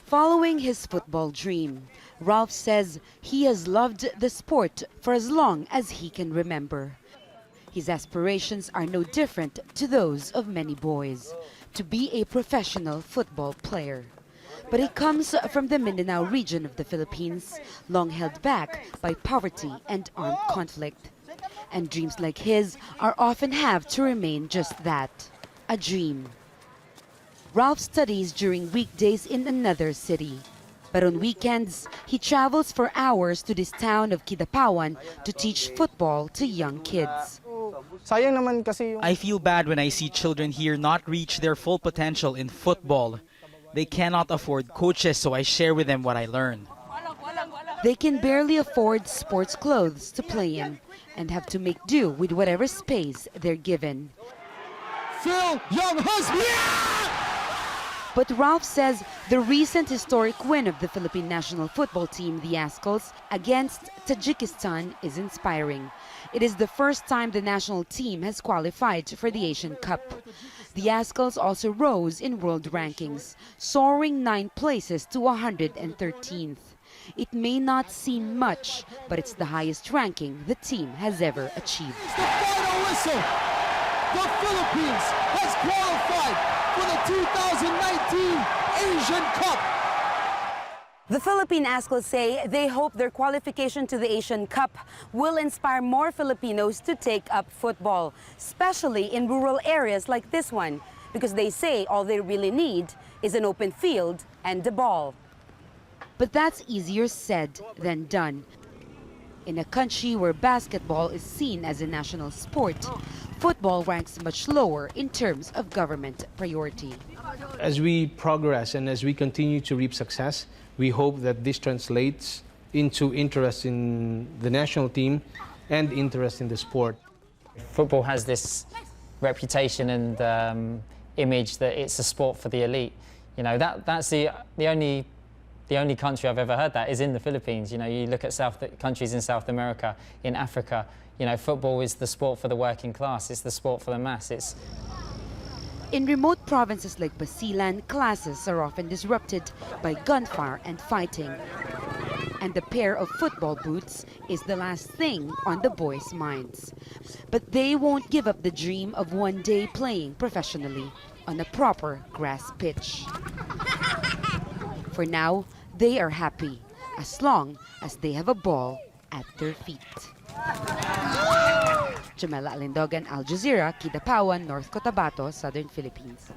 Following his football dream, Ralph says he has loved the sport for as long as he can remember. His aspirations are no different to those of many boys, to be a professional football player. But he comes from the Mindanao region of the Philippines, long held back by poverty and armed conflict. And dreams like his are often have to remain just that, a dream. Ralph studies during weekdays in another city. But on weekends, he travels for hours to this town of Kidapawan to teach football to young kids. I feel bad when I see children here not reach their full potential in football. They cannot afford coaches, so I share with them what I learn. They can barely afford sports clothes to play in and have to make do with whatever space they're given. Phil, YouNGHUSBAND! Yeah! But Ralph says the recent historic win of the Philippine national football team, the Azkals, against Tajikistan is inspiring. It is the first time the national team has qualified for the Asian Cup. The Azkals also rose in world rankings, soaring 9 places to 113th. It may not seem much, but it's the highest ranking the team has ever achieved. The final whistle. The Philippines has qualified for the 2019 Asian Cup. The Philippine Azkals say they hope their qualification to the Asian Cup will inspire more Filipinos to take up football, especially in rural areas like this one, because they say all they really need is an open field and a ball. But that's easier said than done. In a country where basketball is seen as a national sport, football ranks much lower in terms of government priority. As we progress and as we continue to reap success, we hope that this translates into interest in the national team and interest in the sport. Football has this reputation and image that it's a sport for the elite. You know, that's the only country I've ever heard that is in the Philippines. You know, you look at countries in South America, in Africa, you know, football is the sport for the working class, it's the sport for the mass. In remote provinces like Basilan, classes are often disrupted by gunfire and fighting. And a pair of football boots is the last thing on the boys' minds. But they won't give up the dream of one day playing professionally on a proper grass pitch. For now, they are happy as long as they have a ball at their feet. Jamela, Alindogan, Jazeera, Kidapawan, North Cotabato, Southern Philippines.